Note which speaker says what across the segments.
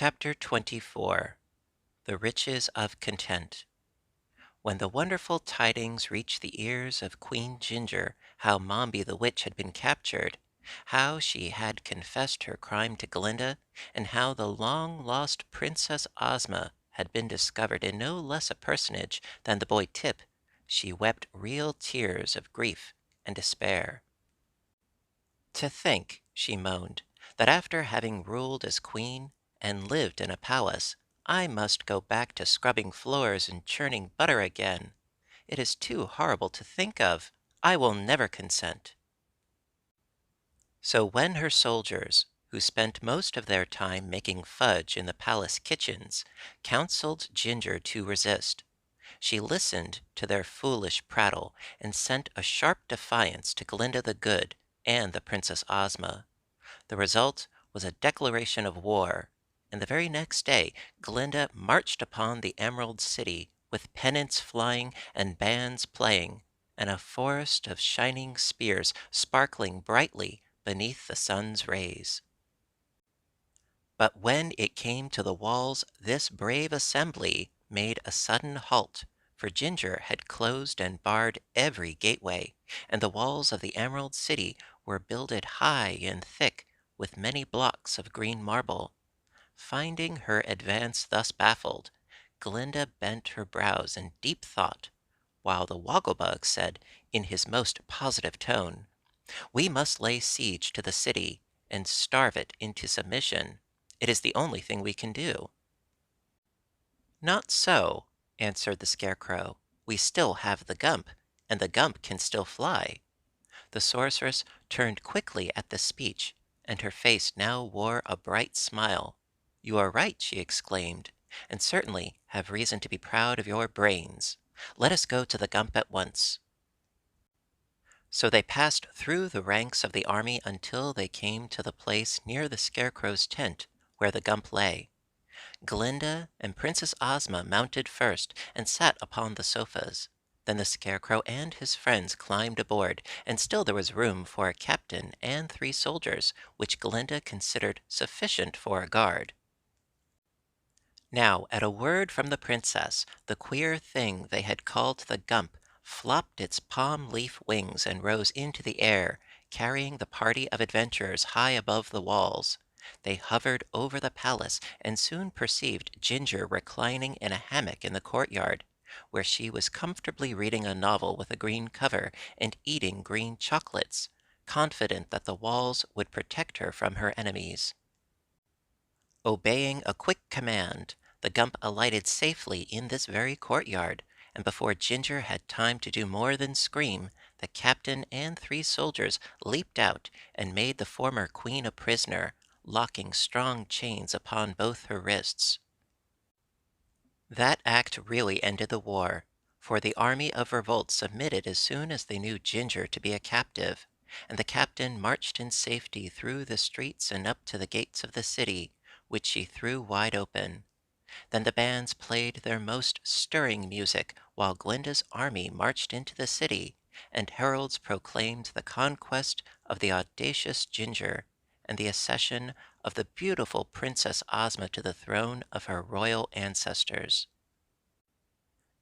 Speaker 1: Chapter 24. The Riches of Content. When the wonderful tidings reached the ears of Queen Ginger how Mombi the witch had been captured, how she had confessed her crime to Glinda, and how the long-lost Princess Ozma had been discovered in no less a personage than the boy Tip, she wept real tears of grief and despair. "To think," she moaned, "that after having ruled as queen, and lived in a palace, I must go back to scrubbing floors and churning butter again. It is too horrible to think of. I will never consent." So when her soldiers, who spent most of their time making fudge in the palace kitchens, counseled Ginger to resist, she listened to their foolish prattle and sent a sharp defiance to Glinda the Good and the Princess Ozma. The result was a declaration of war, and the very next day Glinda marched upon the Emerald City with pennants flying and bands playing, and a forest of shining spears sparkling brightly beneath the sun's rays. But when it came to the walls, this brave assembly made a sudden halt, for Ginger had closed and barred every gateway, and the walls of the Emerald City were builded high and thick with many blocks of green marble. Finding her advance thus baffled, Glinda bent her brows in deep thought, while the Wogglebug said, in his most positive tone, "We must lay siege to the city and starve it into submission. It is the only thing we can do." "Not so," answered the Scarecrow. "We still have the Gump, and the Gump can still fly." The sorceress turned quickly at this speech, and her face now wore a bright smile. "You are right," she exclaimed, "and certainly have reason to be proud of your brains. Let us go to the Gump at once." So they passed through the ranks of the army until they came to the place near the Scarecrow's tent where the Gump lay. Glinda and Princess Ozma mounted first and sat upon the sofas. Then the Scarecrow and his friends climbed aboard, and still there was room for a captain and 3 soldiers, which Glinda considered sufficient for a guard. Now, at a word from the Princess, the queer thing they had called the Gump flopped its palm leaf wings and rose into the air, carrying the party of adventurers high above the walls. They hovered over the palace and soon perceived Ginger reclining in a hammock in the courtyard, where she was comfortably reading a novel with a green cover and eating green chocolates, confident that the walls would protect her from her enemies. Obeying a quick command, the Gump alighted safely in this very courtyard, and before Ginger had time to do more than scream, the captain and 3 soldiers leaped out and made the former queen a prisoner, locking strong chains upon both her wrists. That act really ended the war, for the army of revolt submitted as soon as they knew Ginger to be a captive, and the captain marched in safety through the streets and up to the gates of the city, which she threw wide open. Then the bands played their most stirring music while Glinda's army marched into the city, and heralds proclaimed the conquest of the audacious Ginger and the accession of the beautiful Princess Ozma to the throne of her royal ancestors.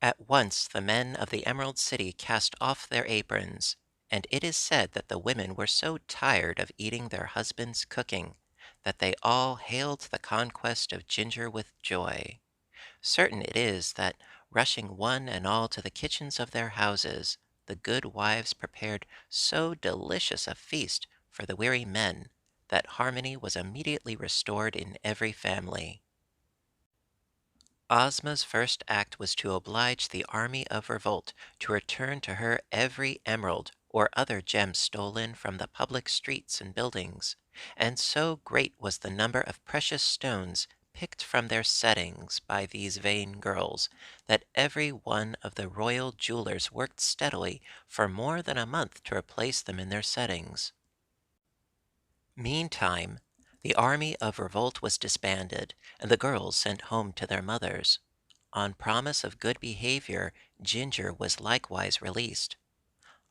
Speaker 1: At once the men of the Emerald City cast off their aprons, and it is said that the women were so tired of eating their husbands' cooking that they all hailed the conquest of Ginger with joy. Certain it is that, rushing one and all to the kitchens of their houses, the good wives prepared so delicious a feast for the weary men that harmony was immediately restored in every family. Ozma's first act was to oblige the army of revolt to return to her every emerald or other gem stolen from the public streets and buildings, and so great was the number of precious stones picked from their settings by these vain girls, that every one of the royal jewelers worked steadily for more than a month to replace them in their settings. Meantime, the army of revolt was disbanded, and the girls sent home to their mothers. On promise of good behavior, Ginger was likewise released.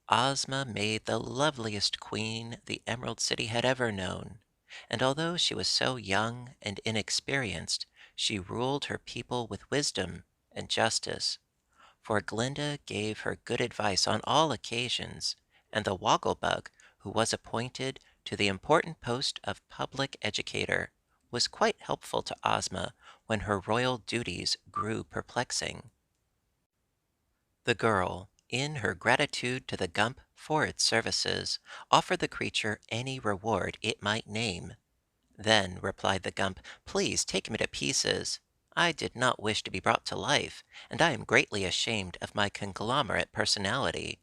Speaker 1: Ozma made the loveliest queen the Emerald City had ever known, and although she was so young and inexperienced, she ruled her people with wisdom and justice. For Glinda gave her good advice on all occasions, and the Wogglebug, who was appointed to the important post of public educator, was quite helpful to Ozma when her royal duties grew perplexing. The girl, in her gratitude to the Gump for its services, offered the creature any reward it might name. "Then," replied the Gump, "please take me to pieces. I did not wish to be brought to life, and I am greatly ashamed of my conglomerate personality.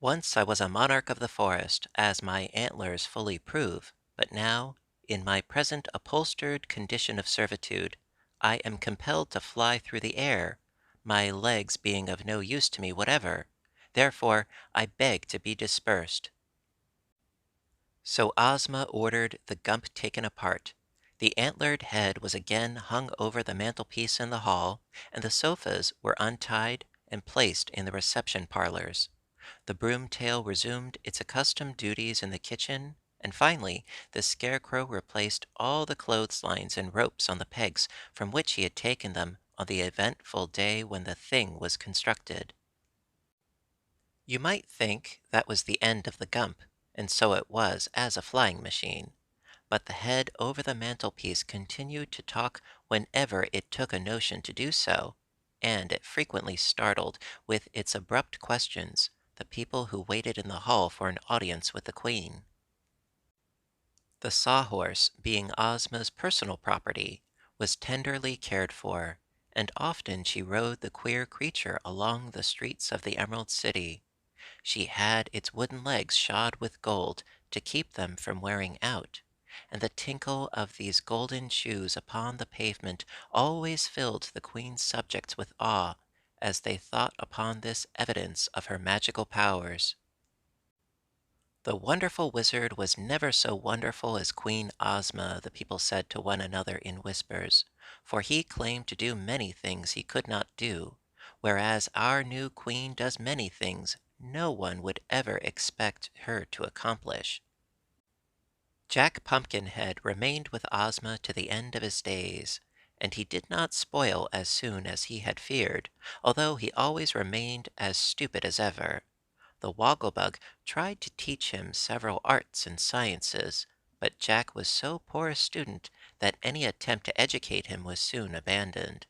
Speaker 1: Once I was a monarch of the forest, as my antlers fully prove, but now, in my present upholstered condition of servitude, I am compelled to fly through the air, my legs being of no use to me whatever. Therefore I beg to be dispersed." So Ozma ordered the Gump taken apart. The antlered head was again hung over the mantelpiece in the hall, and the sofas were untied and placed in the reception parlors. The broom tail resumed its accustomed duties in the kitchen, and finally the Scarecrow replaced all the clotheslines and ropes on the pegs from which he had taken them on the eventful day when the thing was constructed. You might think that was the end of the Gump, and so it was as a flying machine. But the head over the mantelpiece continued to talk whenever it took a notion to do so, and it frequently startled, with its abrupt questions, the people who waited in the hall for an audience with the Queen. The Sawhorse, being Ozma's personal property, was tenderly cared for, and often she rode the queer creature along the streets of the Emerald City. She had its wooden legs shod with gold to keep them from wearing out, and the tinkle of these golden shoes upon the pavement always filled the Queen's subjects with awe as they thought upon this evidence of her magical powers. The wonderful wizard was never so wonderful as Queen Ozma, the people said to one another in whispers, for he claimed to do many things he could not do, whereas our new queen does many things no one would ever expect her to accomplish. Jack Pumpkinhead remained with Ozma to the end of his days, and he did not spoil as soon as he had feared, although he always remained as stupid as ever. The Wogglebug tried to teach him several arts and sciences, but Jack was so poor a student that any attempt to educate him was soon abandoned.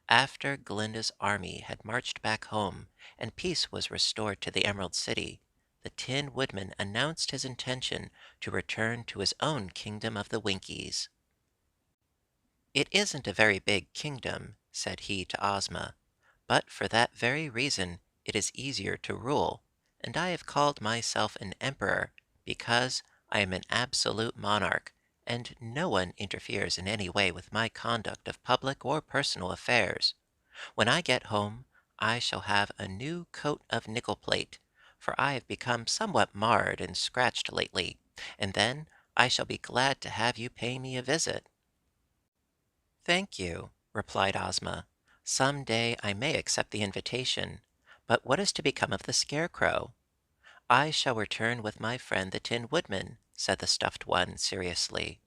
Speaker 1: After Glinda's army had marched back home and peace was restored to the Emerald City, the Tin Woodman announced his intention to return to his own kingdom of the Winkies. "It isn't a very big kingdom," said he to Ozma, "but for that very reason it is easier to rule, and I have called myself an emperor because I am an absolute monarch, and no one interferes in any way with my conduct of public or personal affairs. When I get home, I shall have a new coat of nickel plate, for I have become somewhat marred and scratched lately, and then I shall be glad to have you pay me a visit." "Thank you," replied Ozma. "Some day I may accept the invitation, but what is to become of the Scarecrow?" "I shall return with my friend the Tin Woodman," said the stuffed one seriously.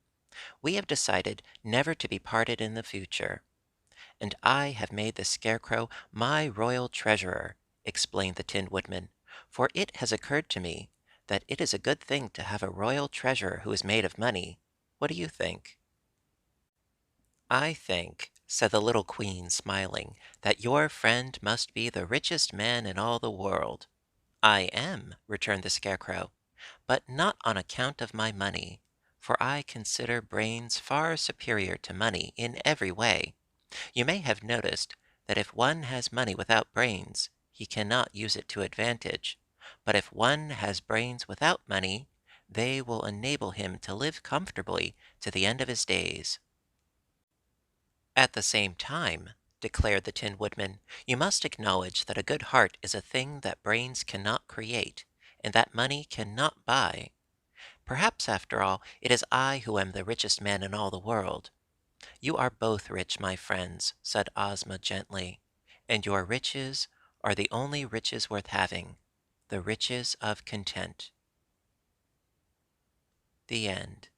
Speaker 1: "We have decided never to be parted in the future." "And I have made the Scarecrow my royal treasurer," explained the Tin Woodman, "for it has occurred to me that it is a good thing to have a royal treasurer who is made of money. What do you think?" "I think," said the little Queen, smiling, "that your friend must be the richest man in all the world." "I am," returned the Scarecrow, "but not on account of my money, for I consider brains far superior to money in every way. You may have noticed that if one has money without brains, he cannot use it to advantage, but if one has brains without money, they will enable him to live comfortably to the end of his days." "At the same time," declared the Tin Woodman, "you must acknowledge that a good heart is a thing that brains cannot create, and that money cannot buy. Perhaps, after all, it is I who am the richest man in all the world." "You are both rich, my friends," said Ozma gently, "and your riches are the only riches worth having, the riches of content." The end.